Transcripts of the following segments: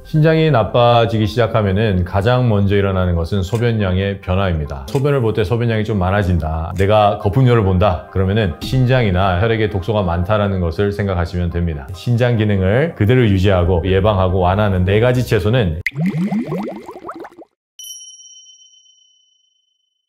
신장이 나빠지기 시작하면은 가장 먼저 일어나는 것은 소변량의 변화입니다. 소변을 볼 때 소변량이 좀 많아진다, 내가 거품료를 본다, 그러면은 신장이나 혈액에 독소가 많다라는 것을 생각하시면 됩니다. 신장 기능을 그대로 유지하고 예방하고 완화하는 4가지 채소는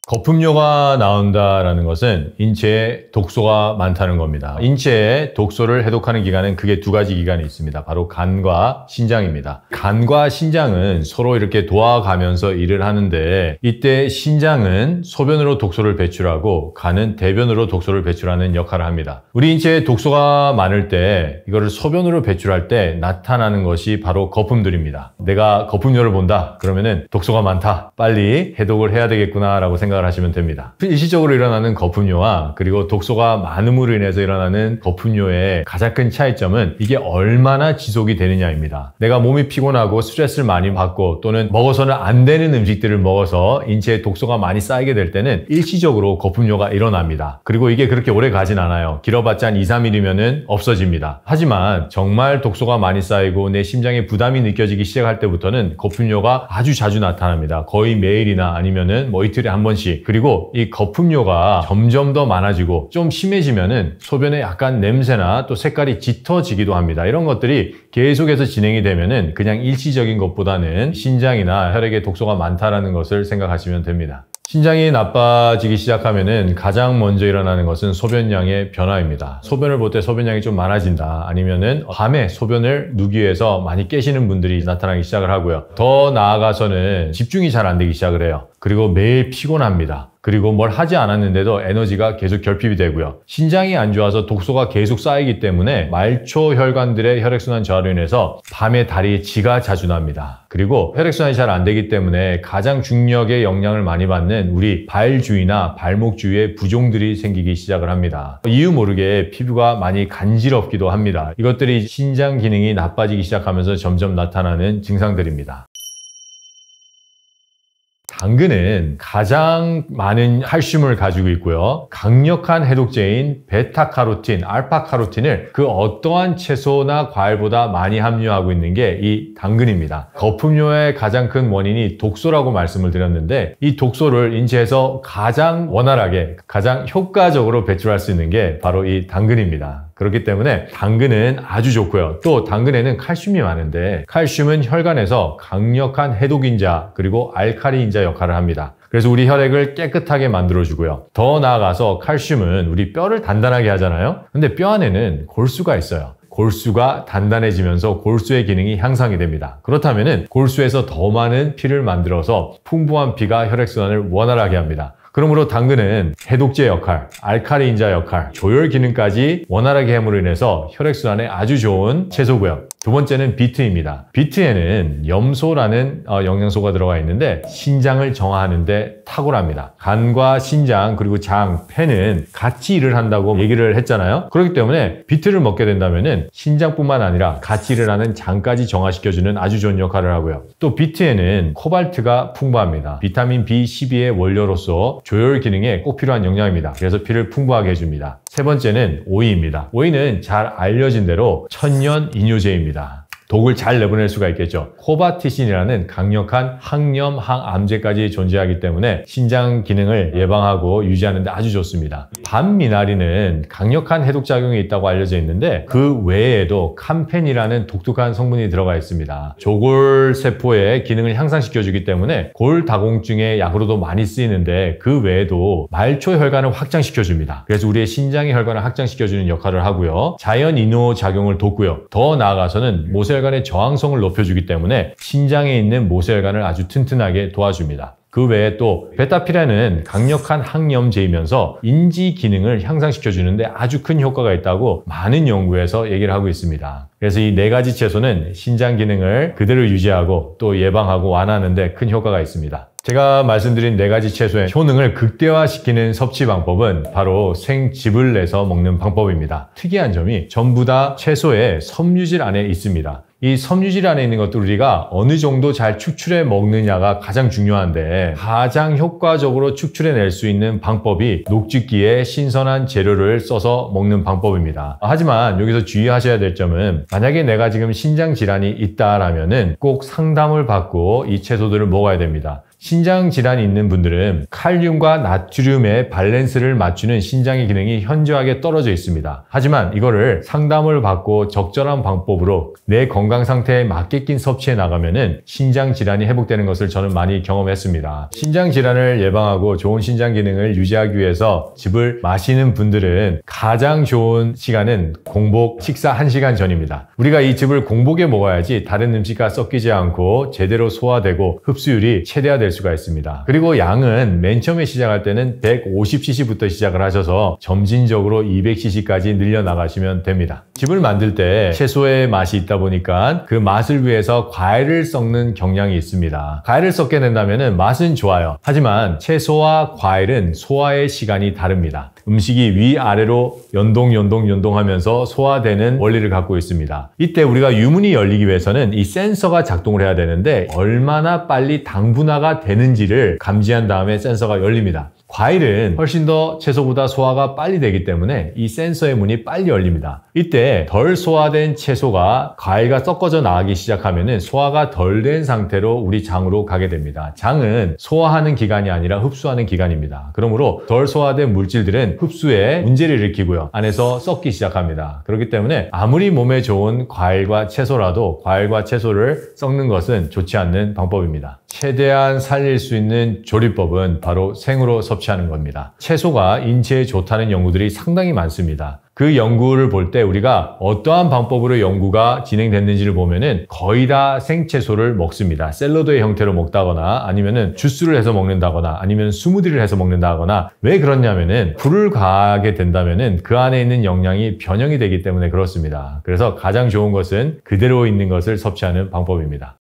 거품료가 나온다라는 것은 인체에 독소가 많다는 겁니다. 인체에 독소를 해독하는 기관은 크게 2가지 기관이 있습니다. 바로 간과 신장입니다. 간과 신장은 서로 이렇게 도와가면서 일을 하는데, 이때 신장은 소변으로 독소를 배출하고 간은 대변으로 독소를 배출하는 역할을 합니다. 우리 인체에 독소가 많을 때 이거를 소변으로 배출할 때 나타나는 것이 바로 거품들입니다. 내가 거품료를 본다, 그러면은 독소가 많다, 빨리 해독을 해야 되겠구나 라고 생각을 하시면 됩니다. 일시적으로 일어나는 거품료와 그리고 독소가 많음으로 인해서 일어나는 거품료의 가장 큰 차이점은 이게 얼마나 지속이 되느냐입니다. 내가 몸이 피곤하고 스트레스를 많이 받고 또는 먹어서는 안 되는 음식들을 먹어서 인체에 독소가 많이 쌓이게 될 때는 일시적으로 거품료가 일어납니다. 그리고 이게 그렇게 오래 가진 않아요. 길어봤자 한 2-3일이면 없어집니다. 하지만 정말 독소가 많이 쌓이고 내 심장에 부담이 느껴지기 시작할 때부터는 거품료가 아주 자주 나타납니다. 거의 매일이나 아니면은 뭐 이틀에 한 번씩. 그리고 이 거품료가 점점 더 많아지고 좀 심해지면은 소변에 약간 냄새나 또 색깔이 짙어지기도 합니다. 이런 것들이 계속해서 진행이 되면은 그냥 일시적인 것보다는 신장이나 혈액에 독소가 많다라는 것을 생각하시면 됩니다. 신장이 나빠지기 시작하면은 가장 먼저 일어나는 것은 소변량의 변화입니다. 소변을 볼 때 소변량이 좀 많아진다, 아니면은 밤에 소변을 누기 위해서 많이 깨시는 분들이 나타나기 시작을 하고요. 더 나아가서는 집중이 잘 안 되기 시작을 해요. 그리고 매일 피곤합니다. 그리고 뭘 하지 않았는데도 에너지가 계속 결핍이 되고요. 신장이 안 좋아서 독소가 계속 쌓이기 때문에 말초 혈관들의 혈액순환 저하로 인해서 밤에 다리에 지가 자주 납니다. 그리고 혈액순환이 잘 안 되기 때문에 가장 중력의 영향을 많이 받는 우리 발 주위나 발목 주위에 부종들이 생기기 시작을 합니다. 이유 모르게 피부가 많이 간지럽기도 합니다. 이것들이 신장 기능이 나빠지기 시작하면서 점점 나타나는 증상들입니다. 당근은 가장 많은 칼슘을 가지고 있고요. 강력한 해독제인 베타카로틴, 알파카로틴을 그 어떠한 채소나 과일보다 많이 함유하고 있는 게 이 당근입니다. 거품료의 가장 큰 원인이 독소라고 말씀을 드렸는데, 이 독소를 인체에서 가장 원활하게, 가장 효과적으로 배출할 수 있는 게 바로 이 당근입니다. 그렇기 때문에 당근은 아주 좋고요. 또 당근에는 칼슘이 많은데, 칼슘은 혈관에서 강력한 해독인자 그리고 알칼리인자 역할을 합니다. 그래서 우리 혈액을 깨끗하게 만들어주고요. 더 나아가서 칼슘은 우리 뼈를 단단하게 하잖아요. 근데 뼈 안에는 골수가 있어요. 골수가 단단해지면서 골수의 기능이 향상이 됩니다. 그렇다면 골수에서 더 많은 피를 만들어서 풍부한 피가 혈액순환을 원활하게 합니다. 그러므로 당근은 해독제 역할, 알칼리인자 역할, 조혈 기능까지 원활하게 함으로 인해서 혈액순환에 아주 좋은 채소고요. 두 번째는 비트입니다. 비트에는 염소라는 영양소가 들어가 있는데 신장을 정화하는 데 탁월합니다. 간과 신장 그리고 장, 폐는 같이 일을 한다고 얘기를 했잖아요. 그렇기 때문에 비트를 먹게 된다면 신장뿐만 아니라 같이 일을 하는 장까지 정화시켜주는 아주 좋은 역할을 하고요. 또 비트에는 코발트가 풍부합니다. 비타민 B12의 원료로서 조혈 기능에 꼭 필요한 영양입니다. 그래서 피를 풍부하게 해줍니다. 세 번째는 오이입니다. 오이는 잘 알려진 대로 천연 이뇨제입니다. 독을 잘 내보낼 수가 있겠죠. 코바티신이라는 강력한 항염, 항암제까지 존재하기 때문에 신장 기능을 예방하고 유지하는 데 아주 좋습니다. 밤미나리는 강력한 해독작용이 있다고 알려져 있는데, 그 외에도 캄펜이라는 독특한 성분이 들어가 있습니다. 조골세포의 기능을 향상시켜주기 때문에 골다공증의 약으로도 많이 쓰이는데, 그 외에도 말초 혈관을 확장시켜줍니다. 그래서 우리의 신장의 혈관을 확장시켜주는 역할을 하고요. 자연 이뇨 작용을 돕고요. 더 나아가서는 모세혈관의 저항성을 높여주기 때문에 신장에 있는 모세혈관을 아주 튼튼하게 도와줍니다. 그 외에 또 베타피렌은 강력한 항염제이면서 인지 기능을 향상시켜주는데 아주 큰 효과가 있다고 많은 연구에서 얘기를 하고 있습니다. 그래서 이 4가지 채소는 신장 기능을 그대로 유지하고 또 예방하고 완화하는 데 큰 효과가 있습니다. 제가 말씀드린 4가지 채소의 효능을 극대화시키는 섭취 방법은 바로 생즙을 내서 먹는 방법입니다. 특이한 점이 전부 다 채소의 섬유질 안에 있습니다. 이 섬유질 안에 있는 것들 우리가 어느 정도 잘 축출해 먹느냐가 가장 중요한데 가장 효과적으로 축출해낼 수 있는 방법이 녹즙기에 신선한 재료를 써서 먹는 방법입니다. 하지만 여기서 주의하셔야 될 점은 만약에 내가 지금 신장 질환이 있다라면은 꼭 상담을 받고 이 채소들을 먹어야 됩니다. 신장 질환이 있는 분들은 칼륨과 나트륨의 밸런스를 맞추는 신장의 기능이 현저하게 떨어져 있습니다. 하지만 이거를 상담을 받고 적절한 방법으로 내 건강 상태에 맞게끔 섭취해 나가면은 신장 질환이 회복되는 것을 저는 많이 경험했습니다. 신장 질환을 예방하고 좋은 신장 기능을 유지하기 위해서 즙을 마시는 분들은 가장 좋은 시간은 공복 식사 1시간 전입니다. 우리가 이 즙을 공복에 먹어야지 다른 음식과 섞이지 않고 제대로 소화되고 흡수율이 최대화될 수가 있습니다. 그리고 양은 맨 처음에 시작할 때는 150cc부터 시작을 하셔서 점진적으로 200cc까지 늘려나가시면 됩니다. 즙을 만들 때 채소의 맛이 있다 보니까 그 맛을 위해서 과일을 섞는 경향이 있습니다. 과일을 섞게 된다면 맛은 좋아요. 하지만 채소와 과일은 소화의 시간이 다릅니다. 음식이 위아래로 연동하면서 소화되는 원리를 갖고 있습니다. 이때 우리가 유문이 열리기 위해서는 이 센서가 작동을 해야 되는데 얼마나 빨리 당분화가 되는지를 감지한 다음에 센서가 열립니다. 과일은 훨씬 더 채소보다 소화가 빨리 되기 때문에 이 센서의 문이 빨리 열립니다. 이때 덜 소화된 채소가 과일과 섞어져 나가기 시작하면 소화가 덜 된 상태로 우리 장으로 가게 됩니다. 장은 소화하는 기관이 아니라 흡수하는 기관입니다. 그러므로 덜 소화된 물질들은 흡수에 문제를 일으키고요. 안에서 썩기 시작합니다. 그렇기 때문에 아무리 몸에 좋은 과일과 채소라도 과일과 채소를 썩는 것은 좋지 않는 방법입니다. 최대한 살릴 수 있는 조리법은 바로 생으로 섭취하는 겁니다. 채소가 인체에 좋다는 연구들이 상당히 많습니다. 그 연구를 볼 때 우리가 어떠한 방법으로 연구가 진행됐는지를 보면은 거의 다 생채소를 먹습니다. 샐러드의 형태로 먹다거나 아니면은 주스를 해서 먹는다거나 아니면 스무디를 해서 먹는다거나 왜 그렇냐면은 불을 가하게 된다면은 그 안에 있는 영양이 변형이 되기 때문에 그렇습니다. 그래서 가장 좋은 것은 그대로 있는 것을 섭취하는 방법입니다.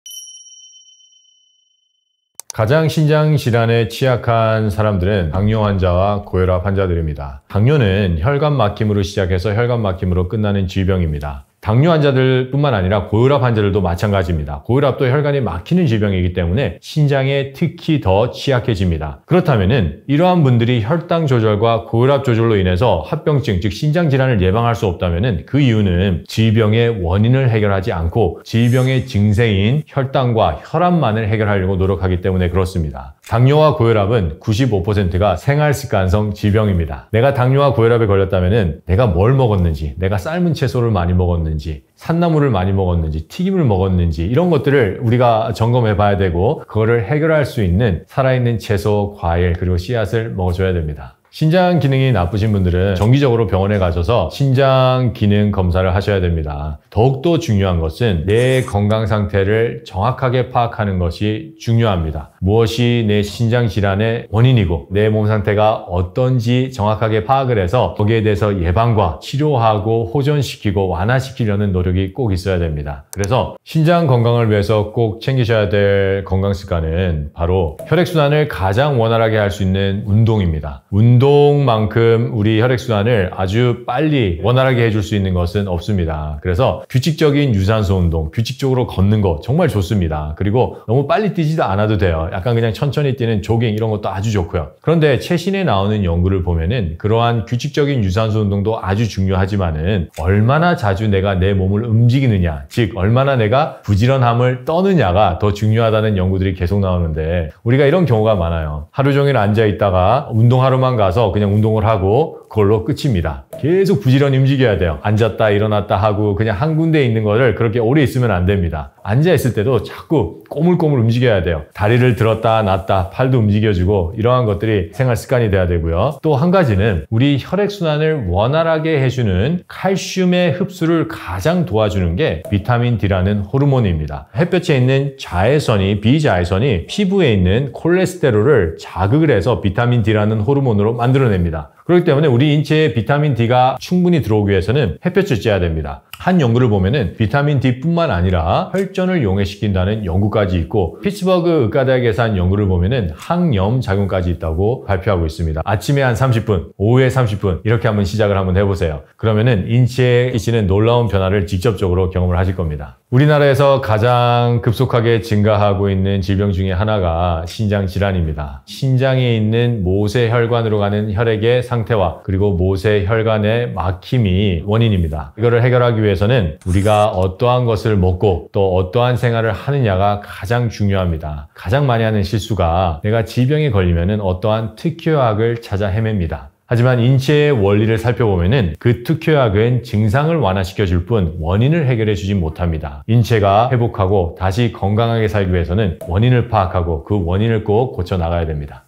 가장 신장 질환에 취약한 사람들은 당뇨 환자와 고혈압 환자들입니다. 당뇨는 혈관 막힘으로 시작해서 혈관 막힘으로 끝나는 질병입니다. 당뇨 환자들 뿐만 아니라 고혈압 환자들도 마찬가지입니다. 고혈압도 혈관이 막히는 질병이기 때문에 신장에 특히 더 취약해집니다. 그렇다면은 이러한 분들이 혈당 조절과 고혈압 조절로 인해서 합병증, 즉 신장 질환을 예방할 수 없다면은 그 이유는 질병의 원인을 해결하지 않고 질병의 증세인 혈당과 혈압만을 해결하려고 노력하기 때문에 그렇습니다. 당뇨와 고혈압은 95%가 생활습관성 질병입니다. 내가 당뇨와 고혈압에 걸렸다면은 내가 뭘 먹었는지, 내가 삶은 채소를 많이 먹었는지, 산나물을 많이 먹었는지, 튀김을 먹었는지 이런 것들을 우리가 점검해 봐야 되고 그거를 해결할 수 있는 살아있는 채소, 과일 그리고 씨앗을 먹어줘야 됩니다. 신장 기능이 나쁘신 분들은 정기적으로 병원에 가셔서 신장 기능 검사를 하셔야 됩니다. 더욱더 중요한 것은 내 건강 상태를 정확하게 파악하는 것이 중요합니다. 무엇이 내 신장 질환의 원인이고 내 몸 상태가 어떤지 정확하게 파악을 해서 거기에 대해서 예방과 치료하고 호전시키고 완화시키려는 노력이 꼭 있어야 됩니다. 그래서 신장 건강을 위해서 꼭 챙기셔야 될 건강 습관은 바로 혈액순환을 가장 원활하게 할 수 있는 운동입니다. 운동만큼 우리 혈액순환을 아주 빨리 원활하게 해줄 수 있는 것은 없습니다. 그래서 규칙적인 유산소 운동, 규칙적으로 걷는 거 정말 좋습니다. 그리고 너무 빨리 뛰지도 않아도 돼요. 약간 그냥 천천히 뛰는 조깅 이런 것도 아주 좋고요. 그런데 최신에 나오는 연구를 보면은 그러한 규칙적인 유산소 운동도 아주 중요하지만은 얼마나 자주 내가 내 몸을 움직이느냐, 즉 얼마나 내가 부지런함을 떠느냐가 더 중요하다는 연구들이 계속 나오는데 우리가 이런 경우가 많아요. 하루 종일 앉아 있다가 운동하러만 가서 그냥 운동을 하고 그걸로 끝입니다. 계속 부지런히 움직여야 돼요. 앉았다 일어났다 하고 그냥 한 군데에 있는 거를 그렇게 오래 있으면 안 됩니다. 앉아 있을 때도 자꾸 꼬물꼬물 움직여야 돼요. 다리를 들었다 놨다 팔도 움직여주고 이러한 것들이 생활 습관이 돼야 되고요. 또 한 가지는 우리 혈액순환을 원활하게 해주는 칼슘의 흡수를 가장 도와주는 게 비타민 D라는 호르몬입니다. 햇볕에 있는 자외선이 비자외선이 피부에 있는 콜레스테롤을 자극을 해서 비타민 D라는 호르몬으로 만들어냅니다. 그렇기 때문에 우리 인체에 비타민 D가 충분히 들어오기 위해서는 햇볕을 쬐야 됩니다. 한 연구를 보면은 비타민 D뿐만 아니라 혈전을 용해시킨다는 연구까지 있고, 피츠버그 의과대학에서 한 연구를 보면은 항염 작용까지 있다고 발표하고 있습니다. 아침에 한 30분, 오후에 30분 이렇게 한번 시작을 한번 해보세요. 그러면은 인체에 끼치는 놀라운 변화를 직접적으로 경험을 하실 겁니다. 우리나라에서 가장 급속하게 증가하고 있는 질병 중에 하나가 신장 질환입니다. 신장에 있는 모세혈관으로 가는 혈액의 상태와 그리고 모세혈관의 막힘이 원인입니다. 이거를 해결하기 위해서는 우리가 어떠한 것을 먹고 또 어떠한 생활을 하느냐가 가장 중요합니다. 가장 많이 하는 실수가 내가 질병에 걸리면은 어떠한 특효약을 찾아 헤맵니다. 하지만 인체의 원리를 살펴보면은 그 특효약은 증상을 완화시켜 줄 뿐 원인을 해결해 주지 못합니다. 인체가 회복하고 다시 건강하게 살기 위해서는 원인을 파악하고 그 원인을 꼭 고쳐 나가야 됩니다.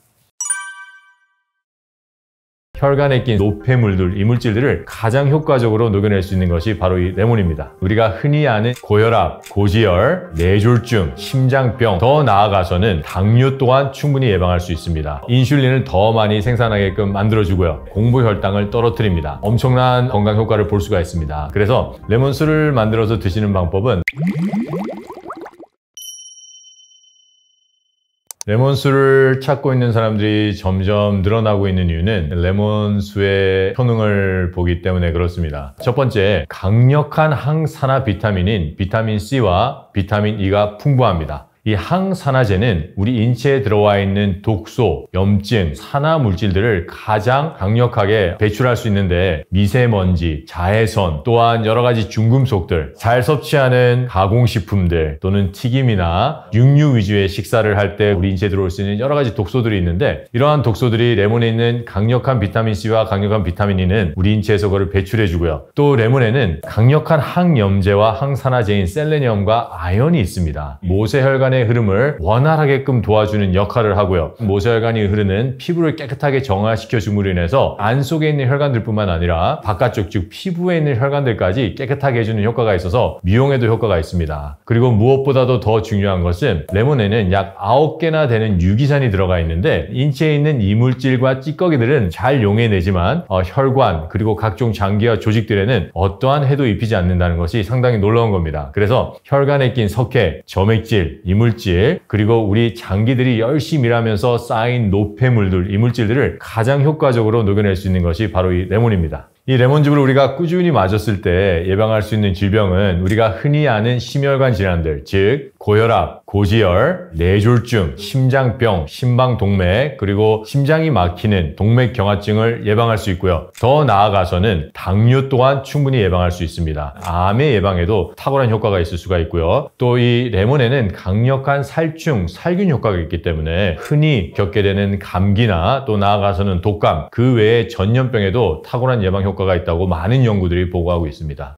혈관에 낀 노폐물들, 이물질들을 가장 효과적으로 녹여낼 수 있는 것이 바로 이 레몬입니다. 우리가 흔히 아는 고혈압, 고지혈, 뇌졸중, 심장병, 더 나아가서는 당뇨 또한 충분히 예방할 수 있습니다. 인슐린을 더 많이 생산하게끔 만들어주고요. 공부혈당을 떨어뜨립니다. 엄청난 건강 효과를 볼 수가 있습니다. 그래서 레몬술을 만들어서 드시는 방법은 레몬수를 찾고 있는 사람들이 점점 늘어나고 있는 이유는 레몬수의 효능을 보기 때문에 그렇습니다. 첫 번째, 강력한 항산화 비타민인 비타민 C와 비타민 E가 풍부합니다. 이 항산화제는 우리 인체에 들어와 있는 독소, 염증, 산화 물질들을 가장 강력하게 배출할 수 있는데, 미세먼지, 자외선, 또한 여러 가지 중금속들, 잘 섭취하는 가공식품들 또는 튀김이나 육류 위주의 식사를 할 때 우리 인체에 들어올 수 있는 여러 가지 독소들이 있는데, 이러한 독소들이 레몬에 있는 강력한 비타민 C와 강력한 비타민 E는 우리 인체에서 그걸 배출해 주고요. 또 레몬에는 강력한 항염제와 항산화제인 셀레늄과 아연이 있습니다. 모세혈관 의 흐름을 원활하게끔 도와주는 역할을 하고요. 모세혈관이 흐르는 피부를 깨끗하게 정화시켜 줌으로 인해서 안 속에 있는 혈관들뿐만 아니라 바깥쪽, 즉 피부에 있는 혈관들까지 깨끗하게 해주는 효과가 있어서 미용에도 효과가 있습니다. 그리고 무엇보다도 더 중요한 것은 레몬에는 약 9개나 되는 유기산이 들어가 있는데, 인체에 있는 이물질과 찌꺼기들은 잘 용해내지만 혈관 그리고 각종 장기와 조직들에는 어떠한 해도 입히지 않는다는 것이 상당히 놀라운 겁니다. 그래서 혈관에 낀 석회, 점액질, 이물질, 그리고 우리 장기들이 열심히 일하면서 쌓인 노폐물들, 이물질들을 가장 효과적으로 녹여낼 수 있는 것이 바로 이 레몬입니다. 이 레몬즙을 우리가 꾸준히 마셨을 때 예방할 수 있는 질병은 우리가 흔히 아는 심혈관 질환들, 즉 고혈압, 고지혈, 뇌졸중, 심장병, 심방동맥, 그리고 심장이 막히는 동맥경화증을 예방할 수 있고요. 더 나아가서는 당뇨 또한 충분히 예방할 수 있습니다. 암의 예방에도 탁월한 효과가 있을 수가 있고요. 또 이 레몬에는 강력한 살충, 살균 효과가 있기 때문에 흔히 겪게 되는 감기나 또 나아가서는 독감, 그 외에 전염병에도 탁월한 예방 효과가 있다고 많은 연구들이 보고하고 있습니다.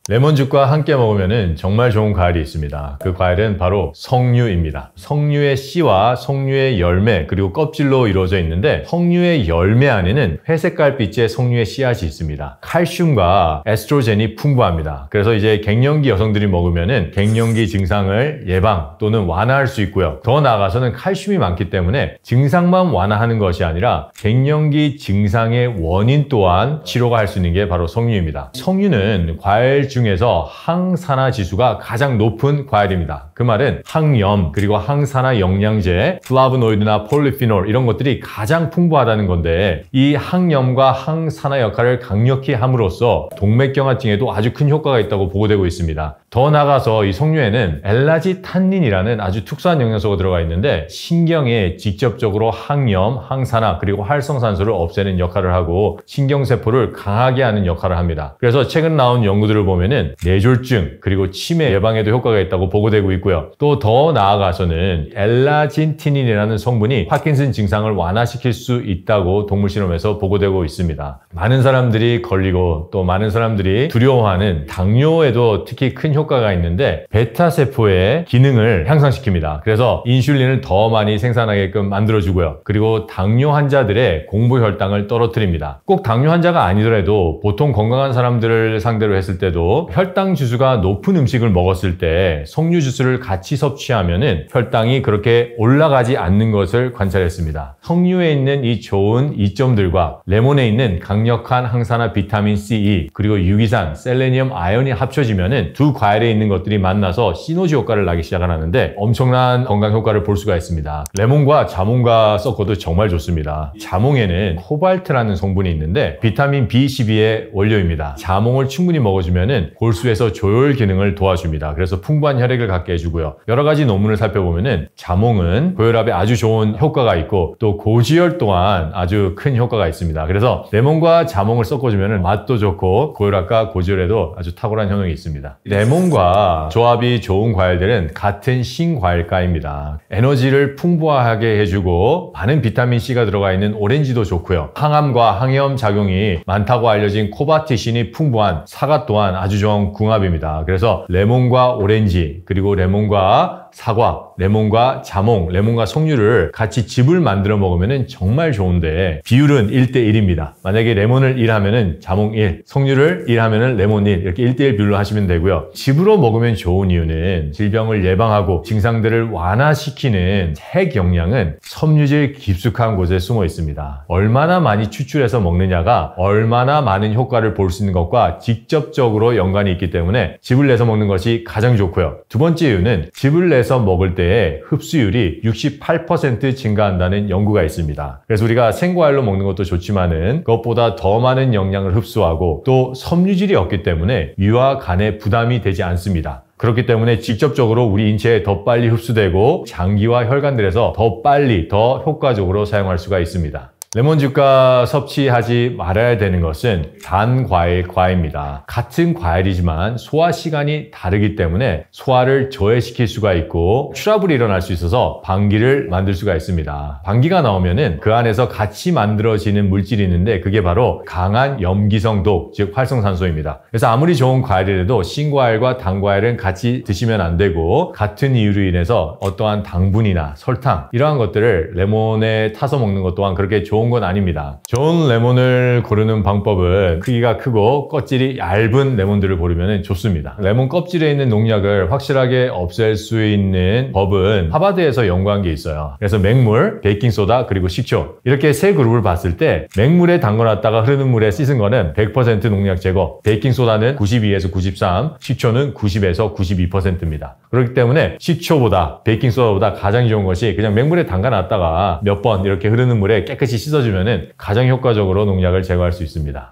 레몬즙과 함께 먹으면 정말 좋은 과일이 있습니다. 그 과일은 바로 석류입니다. 석류의 씨와 석류의 열매 그리고 껍질로 이루어져 있는데, 석류의 열매 안에는 회색깔빛의 석류의 씨앗이 있습니다. 칼슘과 에스트로겐이 풍부합니다. 그래서 이제 갱년기 여성들이 먹으면 갱년기 증상을 예방 또는 완화할 수 있고요. 더 나아가서는 칼슘이 많기 때문에 증상만 완화하는 것이 아니라 갱년기 증상의 원인 또한 치료가 할 수 있는 게 바로 석류입니다. 석류는 과일 중에서 항산화 지수가 가장 높은 과일입니다. 그 말은 항염 그리고 항산화 영양제, 플라보노이드나 폴리피놀 이런 것들이 가장 풍부하다는 건데, 이 항염과 항산화 역할을 강력히 함으로써 동맥경화증에도 아주 큰 효과가 있다고 보고되고 있습니다. 더 나아가서 이 석류에는 엘라지탄닌이라는 아주 특수한 영양소가 들어가 있는데, 신경에 직접적으로 항염, 항산화 그리고 활성산소를 없애는 역할을 하고 신경세포를 강하게 하는 역할을 합니다. 그래서 최근 나온 연구들을 보면은 뇌졸중 그리고 치매 예방에도 효과가 있다고 보고되고 있고요. 또 더 나아가서는 엘라진티닌이라는 성분이 파킨슨 증상을 완화시킬 수 있다고 동물 실험에서 보고되고 있습니다. 많은 사람들이 걸리고 또 많은 사람들이 두려워하는 당뇨에도 특히 큰 효과가 있는데, 베타세포의 기능을 향상시킵니다. 그래서 인슐린을 더 많이 생산하게끔 만들어주고요. 그리고 당뇨 환자들의 공부혈당을 떨어뜨립니다. 꼭 당뇨 환자가 아니더라도 보통 건강한 사람들을 상대로 했을 때도 그리고 혈당 지수가 높은 음식을 먹었을 때 석류 주스를 같이 섭취하면은 혈당이 그렇게 올라가지 않는 것을 관찰했습니다. 석류에 있는 이 좋은 이점들과 레몬에 있는 강력한 항산화 비타민 C, E, 그리고 유기산, 셀레니엄, 아연이 합쳐지면은 두 과일에 있는 것들이 만나서 시너지 효과를 나기 시작하는데 엄청난 건강 효과를 볼 수가 있습니다. 레몬과 자몽과 섞어도 정말 좋습니다. 자몽에는 코발트라는 성분이 있는데 비타민 B12의 원료입니다. 자몽을 충분히 먹어주면은 골수에서 조혈 기능을 도와줍니다. 그래서 풍부한 혈액을 갖게 해주고요. 여러 가지 논문을 살펴보면은 자몽은 고혈압에 아주 좋은 효과가 있고 또 고지혈 또한 아주 큰 효과가 있습니다. 그래서 레몬과 자몽을 섞어주면은 맛도 좋고 고혈압과 고지혈에도 아주 탁월한 효능이 있습니다. 레몬과 조합이 좋은 과일들은 같은 신과일가입니다. 에너지를 풍부하게 해주고 많은 비타민C가 들어가 있는 오렌지도 좋고요. 항암과 항염 작용이 많다고 알려진 코바티신이 풍부한 사과 또한 아주 좋은 궁합입니다. 그래서 레몬과 오렌지, 그리고 레몬과 사과, 레몬과 자몽, 레몬과 석류를 같이 즙을 만들어 먹으면 정말 좋은데 비율은 1대1입니다. 만약에 레몬을 1 하면은 자몽 1, 석류를 1 하면은 레몬 1 이렇게 1대1 비율로 하시면 되고요. 즙으로 먹으면 좋은 이유는 질병을 예방하고 증상들을 완화시키는 핵 영양은 섬유질 깊숙한 곳에 숨어 있습니다. 얼마나 많이 추출해서 먹느냐가 얼마나 많은 효과를 볼 수 있는 것과 직접적으로 연관이 있기 때문에 즙을 내서 먹는 것이 가장 좋고요. 두 번째 이유는 즙을 내서 먹을 때의 흡수율이 68% 증가한다는 연구가 있습니다. 그래서 우리가 생과일로 먹는 것도 좋지만은 그것보다 더 많은 영양을 흡수하고 또 섬유질이 없기 때문에 위와 간에 부담이 되지 않습니다. 그렇기 때문에 직접적으로 우리 인체에 더 빨리 흡수되고 장기와 혈관들에서 더 빨리 더 효과적으로 사용할 수가 있습니다. 레몬즙과 섭취하지 말아야 되는 것은 단과일과입니다. 같은 과일이지만 소화 시간이 다르기 때문에 소화를 저해시킬 수가 있고 트러블이 일어날 수 있어서 방귀를 만들 수가 있습니다. 방귀가 나오면은 그 안에서 같이 만들어지는 물질이 있는데 그게 바로 강한 염기성 독, 즉 활성산소입니다. 그래서 아무리 좋은 과일이라도 신과일과 단과일은 같이 드시면 안 되고 같은 이유로 인해서 어떠한 당분이나 설탕 이러한 것들을 레몬에 타서 먹는 것 또한 그렇게 좋은 건 아닙니다. 좋은 레몬을 고르는 방법은 크기가 크고 껍질이 얇은 레몬들을 고르면 좋습니다. 레몬 껍질에 있는 농약을 확실하게 없앨 수 있는 법은 하버드에서 연구한 게 있어요. 그래서 맹물, 베이킹소다, 그리고 식초 이렇게 세 그룹을 봤을 때 맹물에 담궈놨다가 흐르는 물에 씻은 거는 100% 농약 제거, 베이킹소다는 92에서 93, 식초는 90에서 92%입니다. 그렇기 때문에 식초보다 베이킹소다보다 가장 좋은 것이 그냥 맹물에 담가놨다가 몇 번 이렇게 흐르는 물에 깨끗이 씻어주면 가장 효과적으로 농약을 제거할 수 있습니다.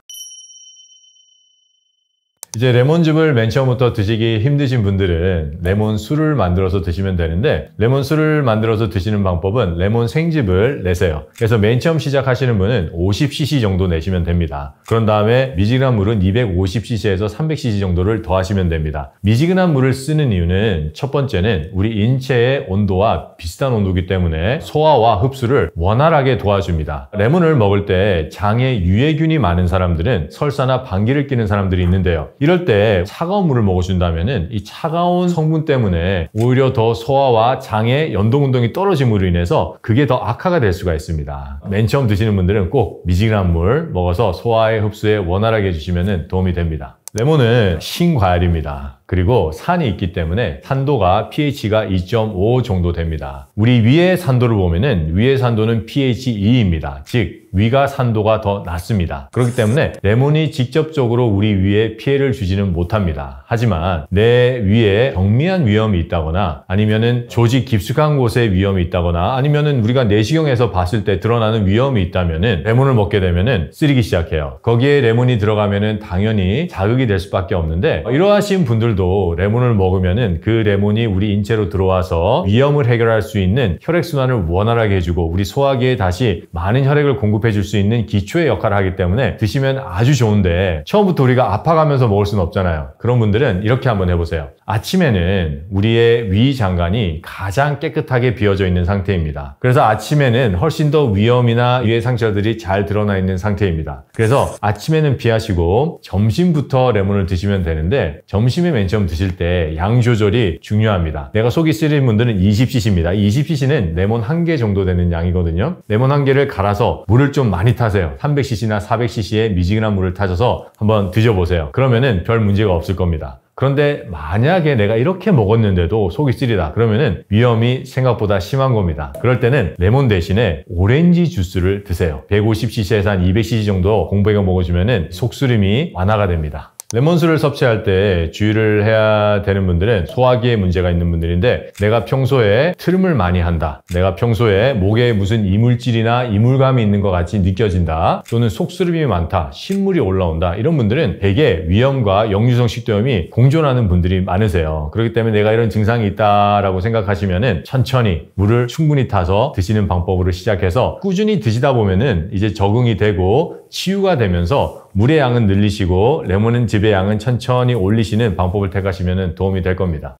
이제 레몬즙을 맨 처음부터 드시기 힘드신 분들은 레몬 술을 만들어서 드시면 되는데 레몬 술을 만들어서 드시는 방법은 레몬 생즙을 내세요. 그래서 맨 처음 시작하시는 분은 50cc 정도 내시면 됩니다. 그런 다음에 미지근한 물은 250cc에서 300cc 정도를 더하시면 됩니다. 미지근한 물을 쓰는 이유는 첫 번째는 우리 인체의 온도와 비슷한 온도이기 때문에 소화와 흡수를 원활하게 도와줍니다. 레몬을 먹을 때 장에 유해균이 많은 사람들은 설사나 방귀를 뀌는 사람들이 있는데요. 이럴 때 차가운 물을 먹어준다면 이 차가운 성분 때문에 오히려 더 소화와 장의 연동운동이 떨어짐으로 인해서 그게 더 악화가 될 수가 있습니다. 맨 처음 드시는 분들은 꼭 미지근한 물 먹어서 소화의 흡수에 원활하게 해주시면 도움이 됩니다. 레몬은 신과일입니다. 그리고 산이 있기 때문에 산도가 pH가 2.5 정도 됩니다. 우리 위의 산도를 보면은 위의 산도는 pH 2입니다. 즉 위가 산도가 더 낮습니다. 그렇기 때문에 레몬이 직접적으로 우리 위에 피해를 주지는 못합니다. 하지만 내 위에 경미한 위험이 있다거나 아니면은 조직 깊숙한 곳에 위험이 있다거나 아니면은 우리가 내시경에서 봤을 때 드러나는 위험이 있다면은 레몬을 먹게 되면은 쓰리기 시작해요. 거기에 레몬이 들어가면은 당연히 자극이 될 수밖에 없는데 이러하신 분들도 레몬을 먹으면은 그 레몬이 우리 인체로 들어와서 위험을 해결할 수 있는 혈액순환을 원활하게 해주고 우리 소화기에 다시 많은 혈액을 공급해 줄 수 있는 기초의 역할을 하기 때문에 드시면 아주 좋은데 처음부터 우리가 아파가면서 먹을 수는 없잖아요. 그런 분들은 이렇게 한번 해보세요. 아침에는 우리의 위 장관이 가장 깨끗하게 비어져 있는 상태입니다. 그래서 아침에는 훨씬 더 위염이나 위의 상처들이 잘 드러나 있는 상태입니다. 그래서 아침에는 피하시고 점심부터 레몬을 드시면 되는데 점심에 맨 처음 드실 때 양 조절이 중요합니다. 내가 속이 쓰린 분들은 20cc입니다. 20cc는 레몬 1개 정도 되는 양이거든요. 레몬 1개를 갈아서 물을 좀 많이 타세요. 300cc나 400cc의 미지근한 물을 타셔서 한번 드셔보세요. 그러면은 별 문제가 없을 겁니다. 그런데 만약에 내가 이렇게 먹었는데도 속이 쓰리다 그러면은 위험이 생각보다 심한 겁니다. 그럴 때는 레몬 대신에 오렌지 주스를 드세요. 150cc에서 한 200cc 정도 공복에 먹어주면은 속쓰림이 완화가 됩니다. 레몬수를 섭취할 때 주의를 해야 되는 분들은 소화기에 문제가 있는 분들인데 내가 평소에 트름을 많이 한다. 내가 평소에 목에 무슨 이물질이나 이물감이 있는 것 같이 느껴진다. 또는 속쓰림이 많다. 신물이 올라온다. 이런 분들은 대개 위염과 역류성 식도염이 공존하는 분들이 많으세요. 그렇기 때문에 내가 이런 증상이 있다라고 생각하시면은 천천히 물을 충분히 타서 드시는 방법으로 시작해서 꾸준히 드시다 보면은 이제 적응이 되고 치유가 되면서 물의 양은 늘리시고 레몬은 즙의 양은 천천히 올리시는 방법을 택하시면 도움이 될 겁니다.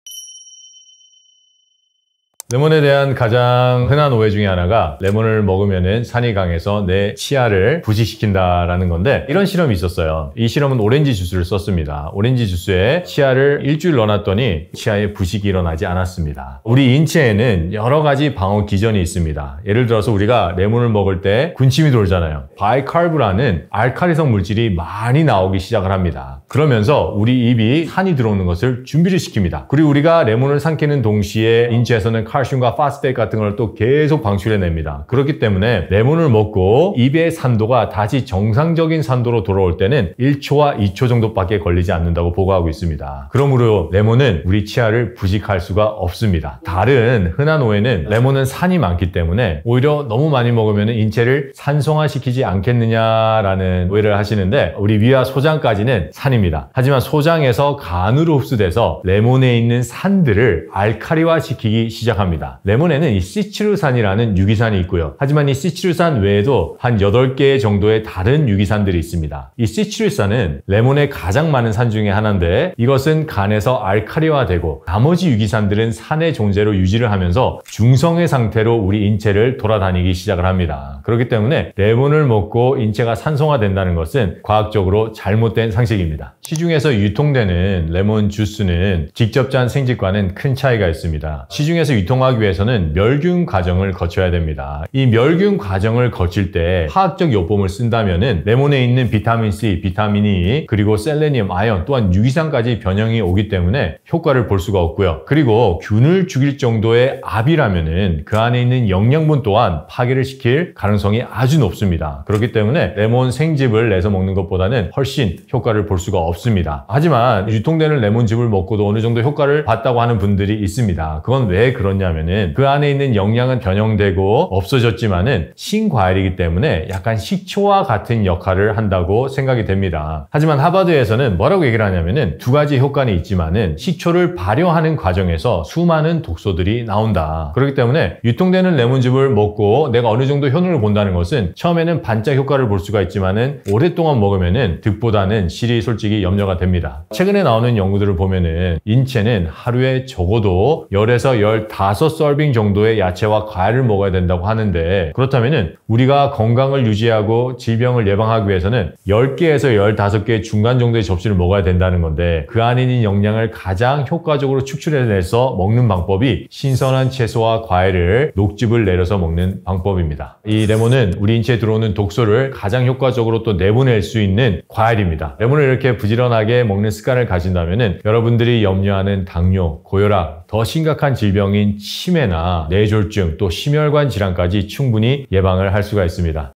레몬에 대한 가장 흔한 오해 중에 하나가 레몬을 먹으면 산이 강해서 내 치아를 부식시킨다라는 건데 이런 실험이 있었어요. 이 실험은 오렌지 주스를 썼습니다. 오렌지 주스에 치아를 일주일 넣어놨더니 치아에 부식이 일어나지 않았습니다. 우리 인체에는 여러 가지 방어 기전이 있습니다. 예를 들어서 우리가 레몬을 먹을 때 군침이 돌잖아요. 바이카르브라는 알칼리성 물질이 많이 나오기 시작을 합니다. 그러면서 우리 입이 산이 들어오는 것을 준비를 시킵니다. 그리고 우리가 레몬을 삼키는 동시에 인체에서는 칼슘과 파스페이트 같은 걸 또 계속 방출해냅니다. 그렇기 때문에 레몬을 먹고 입의 산도가 다시 정상적인 산도로 돌아올 때는 1초와 2초 정도밖에 걸리지 않는다고 보고하고 있습니다. 그러므로 레몬은 우리 치아를 부식할 수가 없습니다. 다른 흔한 오해는 레몬은 산이 많기 때문에 오히려 너무 많이 먹으면 인체를 산성화시키지 않겠느냐라는 오해를 하시는데 우리 위와 소장까지는 산입니다. 하지만 소장에서 간으로 흡수돼서 레몬에 있는 산들을 알칼리화시키기 시작합니다. 레몬에는 이 시치루산이라는 유기산이 있고요. 하지만 이 시치루산 외에도 한 8개 정도의 다른 유기산들이 있습니다. 이 시치루산은 레몬에 가장 많은 산 중에 하나인데 이것은 간에서 알칼리화되고 나머지 유기산들은 산의 존재로 유지를 하면서 중성의 상태로 우리 인체를 돌아다니기 시작을 합니다. 그렇기 때문에 레몬을 먹고 인체가 산성화된다는 것은 과학적으로 잘못된 상식입니다. 시중에서 유통되는 레몬 주스는 직접 짠 생즙과는 큰 차이가 있습니다. 시중에서 유통하기 위해서는 멸균 과정을 거쳐야 됩니다. 이 멸균 과정을 거칠 때 화학적 요법을 쓴다면은 레몬에 있는 비타민 C, 비타민 E, 그리고 셀레늄, 아연, 또한 유기산까지 변형이 오기 때문에 효과를 볼 수가 없고요. 그리고 균을 죽일 정도의 압이라면은 그 안에 있는 영양분 또한 파괴를 시킬 가능성이 아주 높습니다. 그렇기 때문에 레몬 생즙을 내서 먹는 것보다는 훨씬 효과를 볼 수가 없습니다. 하지만 유통되는 레몬즙을 먹고도 어느 정도 효과를 봤다고 하는 분들이 있습니다. 그건 왜 그렇냐면은 그 안에 있는 영양은 변형되고 없어졌지만은 신과일이기 때문에 약간 식초와 같은 역할을 한다고 생각이 됩니다. 하지만 하버드에서는 뭐라고 얘기를 하냐면은 두 가지 효과는 있지만은 식초를 발효하는 과정에서 수많은 독소들이 나온다. 그렇기 때문에 유통되는 레몬즙을 먹고 내가 어느 정도 효능을 본다는 것은 처음에는 반짝 효과를 볼 수가 있지만은 오랫동안 먹으면은 득보다는 실이 솔직히 염려가 됩니다. 최근에 나오는 연구들을 보면은 인체는 하루에 적어도 10에서 15서빙 정도의 야채와 과일을 먹어야 된다고 하는데 그렇다면은 우리가 건강을 유지하고 질병을 예방하기 위해서는 10개에서 15개의 중간 정도의 접시를 먹어야 된다는 건데 그 안에 있는 영양을 가장 효과적으로 축출해내서 먹는 방법이 신선한 채소와 과일을 녹즙을 내려서 먹는 방법입니다. 이 레몬은 우리 인체에 들어오는 독소를 가장 효과적으로 또 내보낼 수 있는 과일입니다. 레몬을 이렇게 부지런하게 먹는 습관을 가진다면은 여러분들이 염려하는 당뇨, 고혈압, 더 심각한 질병인 치매나 뇌졸중, 또 심혈관 질환까지 충분히 예방을 할 수가 있습니다.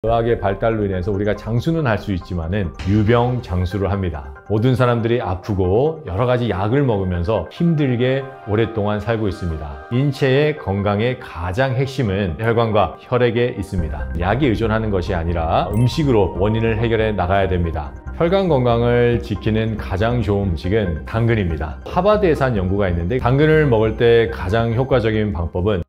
의학의 발달로 인해서 우리가 장수는 할 수 있지만은 유병장수를 합니다. 모든 사람들이 아프고 여러 가지 약을 먹으면서 힘들게 오랫동안 살고 있습니다. 인체의 건강의 가장 핵심은 혈관과 혈액에 있습니다. 약에 의존하는 것이 아니라 음식으로 원인을 해결해 나가야 됩니다. 혈관 건강을 지키는 가장 좋은 음식은 당근입니다. 하버드에서 한 연구가 있는데 당근을 먹을 때 가장 효과적인 방법은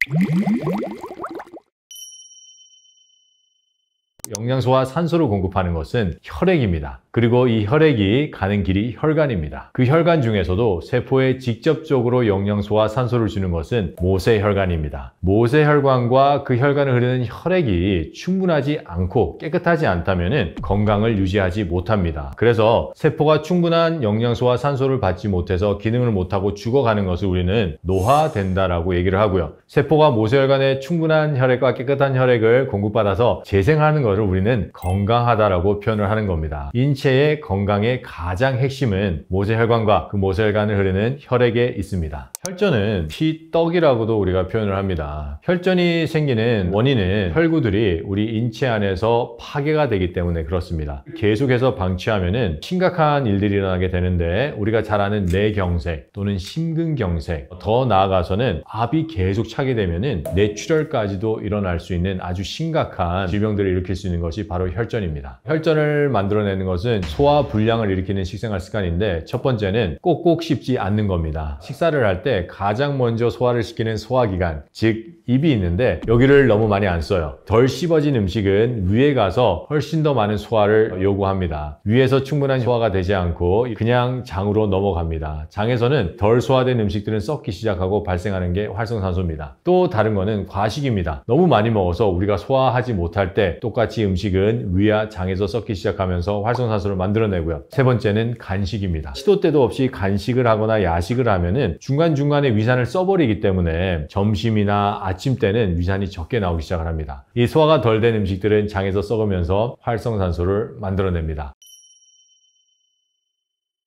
영양소와 산소를 공급하는 것은 혈액입니다. 그리고 이 혈액이 가는 길이 혈관입니다. 그 혈관 중에서도 세포에 직접적으로 영양소와 산소를 주는 것은 모세혈관입니다. 모세혈관과 그 혈관을 흐르는 혈액이 충분하지 않고 깨끗하지 않다면 건강을 유지하지 못합니다. 그래서 세포가 충분한 영양소와 산소를 받지 못해서 기능을 못하고 죽어가는 것을 우리는 노화된다라고 얘기를 하고요. 세포가 모세혈관에 충분한 혈액과 깨끗한 혈액을 공급받아서 재생하는 것을 우리는 건강하다라고 표현을 하는 겁니다. 인체의 건강의 가장 핵심은 모세혈관과 그 모세혈관을 흐르는 혈액에 있습니다. 혈전은 피떡이라고도 우리가 표현을 합니다. 혈전이 생기는 원인은 혈구들이 우리 인체 안에서 파괴가 되기 때문에 그렇습니다. 계속해서 방치하면은 심각한 일들이 일어나게 되는데, 우리가 잘 아는 뇌경색 또는 심근경색, 더 나아가서는 압이 계속 차게 되면은 뇌출혈까지도 일어날 수 있는 아주 심각한 질병들을 일으킬 수 있는 것이 바로 혈전입니다. 혈전을 만들어내는 것은 소화 불량을 일으키는 식생활 습관인데, 첫 번째는 꼭꼭 씹지 않는 겁니다. 식사를 할 때 가장 먼저 소화를 시키는 소화기관, 즉 입이 있는데 여기를 너무 많이 안 써요. 덜 씹어진 음식은 위에 가서 훨씬 더 많은 소화를 요구합니다. 위에서 충분한 소화가 되지 않고 그냥 장으로 넘어갑니다. 장에서는 덜 소화된 음식들은 썩기 시작하고 발생하는 게 활성산소입니다. 또 다른 거는 과식입니다. 너무 많이 먹어서 우리가 소화하지 못할 때 똑같이 음식은 위와 장에서 썩기 시작하면서 활성산소를 만들어내고요. 세 번째는 간식입니다. 시도 때도 없이 간식을 하거나 야식을 하면은 중간중간에 위산을 써버리기 때문에 점심이나 아침 때는 위산이 적게 나오기 시작을 합니다. 이 소화가 덜 된 음식들은 장에서 썩으면서 활성산소를 만들어냅니다.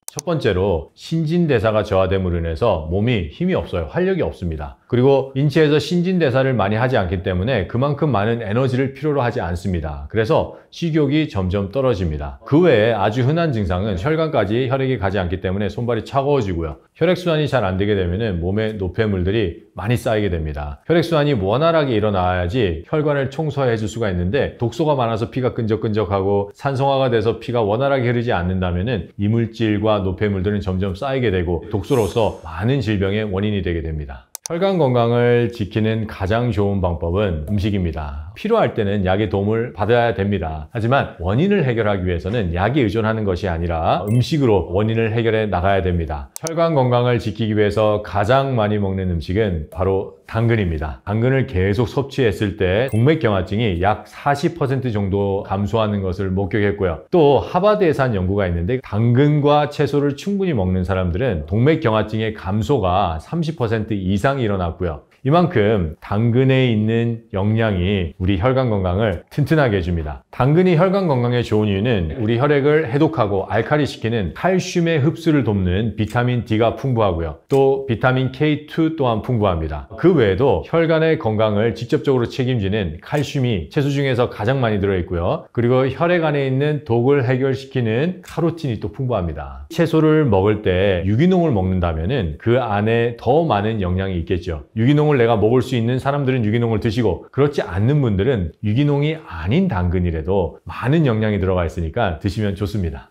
첫 번째로 신진대사가 저하됨으로 인해서 몸이 힘이 없어요. 활력이 없습니다. 그리고 인체에서 신진대사를 많이 하지 않기 때문에 그만큼 많은 에너지를 필요로 하지 않습니다. 그래서 식욕이 점점 떨어집니다. 그 외에 아주 흔한 증상은 혈관까지 혈액이 가지 않기 때문에 손발이 차가워지고요. 혈액순환이 잘 안 되게 되면 몸에 노폐물들이 많이 쌓이게 됩니다. 혈액순환이 원활하게 일어나야지 혈관을 청소해 줄 수가 있는데, 독소가 많아서 피가 끈적끈적하고 산성화가 돼서 피가 원활하게 흐르지 않는다면 이물질과 노폐물들은 점점 쌓이게 되고 독소로서 많은 질병의 원인이 되게 됩니다. 혈관 건강을 지키는 가장 좋은 방법은 음식입니다. 필요할 때는 약의 도움을 받아야 됩니다. 하지만 원인을 해결하기 위해서는 약에 의존하는 것이 아니라 음식으로 원인을 해결해 나가야 됩니다. 혈관 건강을 지키기 위해서 가장 많이 먹는 음식은 바로 당근입니다. 당근을 계속 섭취했을 때 동맥경화증이 약 40% 정도 감소하는 것을 목격했고요. 또 하버드에서 한 연구가 있는데, 당근과 채소를 충분히 먹는 사람들은 동맥경화증의 감소가 30% 이상 일어났고요. 이만큼 당근에 있는 영양이 우리 혈관 건강을 튼튼하게 해줍니다. 당근이 혈관 건강에 좋은 이유는 우리 혈액을 해독하고 알칼리시키는 칼슘의 흡수를 돕는 비타민 D가 풍부하고요. 또 비타민 K2 또한 풍부합니다. 그 외에도 혈관의 건강을 직접적으로 책임지는 칼슘이 채소 중에서 가장 많이 들어있고요. 그리고 혈액 안에 있는 독을 해결시키는 카로틴이 또 풍부합니다. 채소를 먹을 때 유기농을 먹는다면 그 안에 더 많은 영양이 있겠죠. 유기농을 내가 먹을 수 있는 사람들은 유기농을 드시고, 그렇지 않는 분들은 유기농이 아닌 당근이라도 많은 영양이 들어가 있으니까 드시면 좋습니다.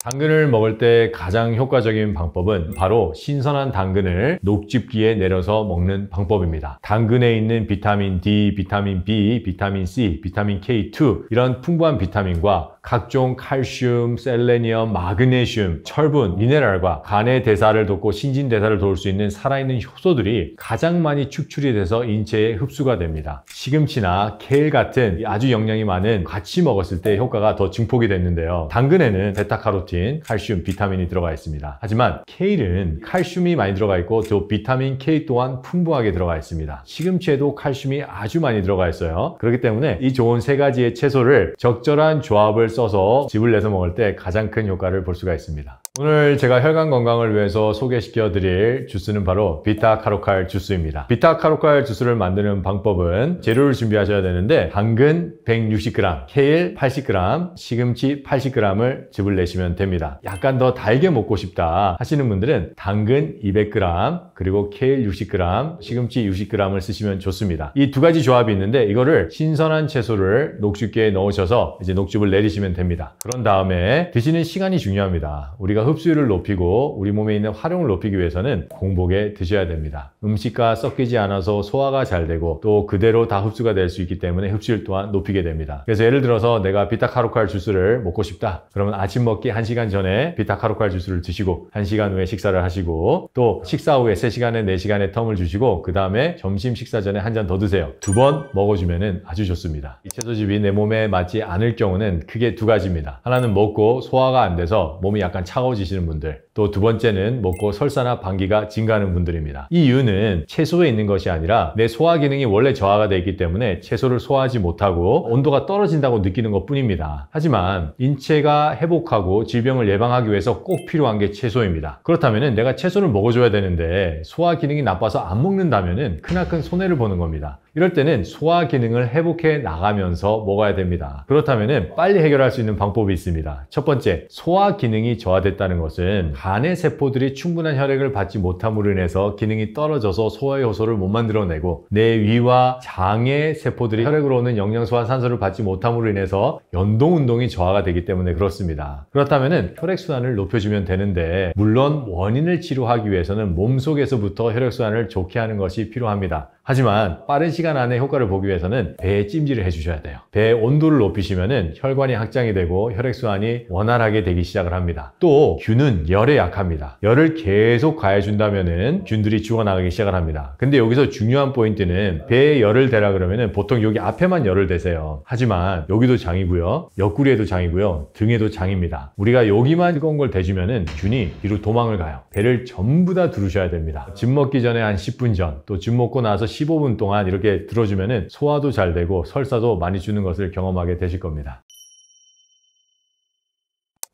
당근을 먹을 때 가장 효과적인 방법은 바로 신선한 당근을 녹즙기에 내려서 먹는 방법입니다. 당근에 있는 비타민 D, 비타민 B, 비타민 C, 비타민 K2 이런 풍부한 비타민과 각종 칼슘, 셀레니엄, 마그네슘, 철분, 미네랄과 간의 대사를 돕고 신진대사를 도울 수 있는 살아있는 효소들이 가장 많이 축출이 돼서 인체에 흡수가 됩니다. 시금치나 케일 같은 아주 영양이 많은 같이 먹었을 때 효과가 더 증폭이 됐는데요. 당근에는 베타카로틴, 칼슘, 비타민이 들어가 있습니다. 하지만 케일은 칼슘이 많이 들어가 있고 또 비타민 K 또한 풍부하게 들어가 있습니다. 시금치에도 칼슘이 아주 많이 들어가 있어요. 그렇기 때문에 이 좋은 세 가지의 채소를 적절한 조합을 써서 즙을 내서 먹을 때 가장 큰 효과를 볼 수가 있습니다. 오늘 제가 혈관 건강을 위해서 소개시켜 드릴 주스는 바로 비타카로칼 주스입니다. 비타카로칼 주스를 만드는 방법은 재료를 준비하셔야 되는데, 당근 160g, 케일 80g, 시금치 80g을 즙을 내시면 됩니다. 약간 더 달게 먹고 싶다 하시는 분들은 당근 200g, 그리고 케일 60g, 시금치 60g을 쓰시면 좋습니다. 이 두 가지 조합이 있는데, 이거를 신선한 채소를 녹즙기에 넣으셔서 이제 녹즙을 내리시면 됩니다. 그런 다음에 드시는 시간이 중요합니다. 우리가 흡수율을 높이고 우리 몸에 있는 활용을 높이기 위해서는 공복에 드셔야 됩니다. 음식과 섞이지 않아서 소화가 잘 되고 또 그대로 다 흡수가 될 수 있기 때문에 흡수율 또한 높이게 됩니다. 그래서 예를 들어서 내가 비타카로칼 주스를 먹고 싶다. 그러면 아침 먹기 1시간 전에 비타카로칼 주스를 드시고 1시간 후에 식사를 하시고 또 식사 후에 3시간에 4시간의 텀을 주시고 그 다음에 점심 식사 전에 한 잔 더 드세요. 2번 먹어주면 아주 좋습니다. 이 채소즙이 내 몸에 맞지 않을 경우는 크게 2가지입니다. 하나는 먹고 소화가 안 돼서 몸이 약간 차가워지시는 분들, 또 2번째는 먹고 설사나 방기가 증가하는 분들입니다. 이 이유는 채소에 있는 것이 아니라 내 소화 기능이 원래 저하가 되어 있기 때문에 채소를 소화하지 못하고 온도가 떨어진다고 느끼는 것 뿐입니다. 하지만 인체가 회복하고 질병을 예방하기 위해서 꼭 필요한 게 채소입니다. 그렇다면 내가 채소를 먹어줘야 되는데 소화 기능이 나빠서 안 먹는다면 크나큰 손해를 보는 겁니다. 이럴 때는 소화 기능을 회복해 나가면서 먹어야 됩니다. 그렇다면 빨리 해결할 수 있는 방법이 있습니다. 첫 번째, 소화 기능이 저하됐다는 것은 간의 세포들이 충분한 혈액을 받지 못함으로 인해서 기능이 떨어져서 소화 효소를 못 만들어내고 내 위와 장의 세포들이 혈액으로 오는 영양소와 산소를 받지 못함으로 인해서 연동 운동이 저하가 되기 때문에 그렇습니다. 그렇다면 혈액순환을 높여주면 되는데 물론 원인을 치료하기 위해서는 몸속에서부터 혈액순환을 좋게 하는 것이 필요합니다. 하지만 빠른 시간 안에 효과를 보기 위해서는 배에 찜질을 해주셔야 돼요. 배의 온도를 높이시면 혈관이 확장이 되고 혈액순환이 원활하게 되기 시작을 합니다. 또 균은 열에 약합니다. 열을 계속 가해준다면 균들이 죽어나가기 시작을 합니다. 근데 여기서 중요한 포인트는 배에 열을 대라 그러면 보통 여기 앞에만 열을 대세요. 하지만 여기도 장이고요, 옆구리에도 장이고요, 등에도 장입니다. 우리가 여기만 뜨거운 걸 대주면 균이 뒤로 도망을 가요. 배를 전부 다 두르셔야 됩니다. 즙 먹기 전에 한 10분 전, 또 즙 먹고 나서 15분 동안 이렇게 들어주면 소화도 잘 되고 설사도 많이 주는 것을 경험하게 되실 겁니다.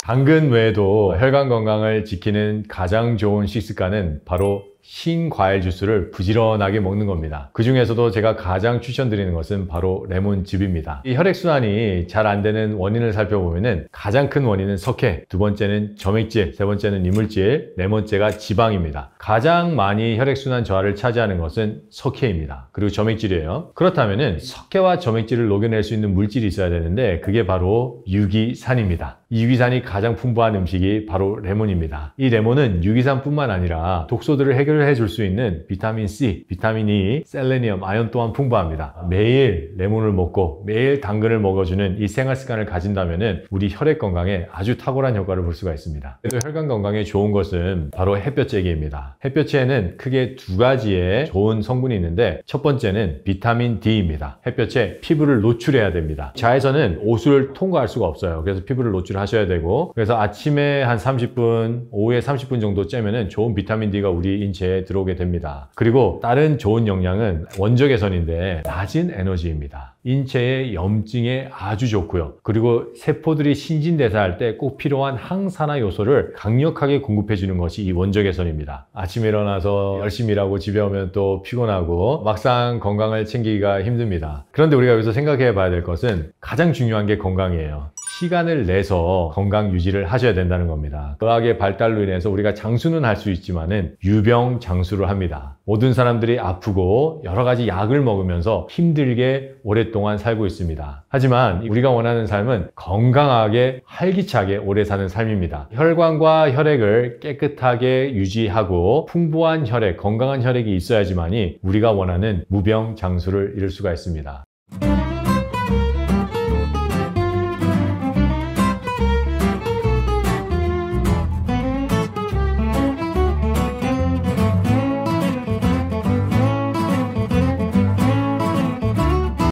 당근 외에도 혈관 건강을 지키는 가장 좋은 식습관은 바로 흰과일 주스를 부지런하게 먹는 겁니다. 그 중에서도 제가 가장 추천드리는 것은 바로 레몬즙입니다. 이 혈액순환이 잘 안 되는 원인을 살펴보면 가장 큰 원인은 석회, 2번째는 점액질, 3번째는 이물질, 4번째가 지방입니다. 가장 많이 혈액순환 저하를 차지하는 것은 석회입니다. 그리고 점액질이에요. 그렇다면 석회와 점액질을 녹여낼 수 있는 물질이 있어야 되는데 그게 바로 유기산입니다. 이 유기산이 가장 풍부한 음식이 바로 레몬입니다. 이 레몬은 유기산뿐만 아니라 독소들을 해결해 줄 수 있는 비타민 C, 비타민 E, 셀레니엄, 아연 또한 풍부합니다. 매일 레몬을 먹고 매일 당근을 먹어주는 이 생활 습관을 가진다면 우리 혈액 건강에 아주 탁월한 효과를 볼 수가 있습니다. 그래도 혈관 건강에 좋은 것은 바로 햇볕쬐기입니다. 햇볕에는 크게 2가지의 좋은 성분이 있는데 첫 번째는 비타민 D입니다. 햇볕에 피부를 노출해야 됩니다. 자외선은 옷을 통과할 수가 없어요. 그래서 피부를 노출하셔야 되고, 그래서 아침에 한 30분, 오후에 30분 정도 쬐면 좋은 비타민 D가 우리 인체에 들어오게 됩니다. 그리고 다른 좋은 영양은 원적외선인데 낮은 에너지입니다. 인체의 염증에 아주 좋고요. 그리고 세포들이 신진대사할 때 꼭 필요한 항산화 요소를 강력하게 공급해 주는 것이 이 원적외선입니다. 아침에 일어나서 열심히 일하고 집에 오면 또 피곤하고 막상 건강을 챙기기가 힘듭니다. 그런데 우리가 여기서 생각해 봐야 될 것은 가장 중요한 게 건강이에요. 시간을 내서 건강 유지를 하셔야 된다는 겁니다. 의학의 발달로 인해서 우리가 장수는 할 수 있지만은 유병장수를 합니다. 모든 사람들이 아프고 여러 가지 약을 먹으면서 힘들게 오랫동안 살고 있습니다. 하지만 우리가 원하는 삶은 건강하게 활기차게 오래 사는 삶입니다. 혈관과 혈액을 깨끗하게 유지하고 풍부한 혈액, 건강한 혈액이 있어야지만이 우리가 원하는 무병장수를 이룰 수가 있습니다.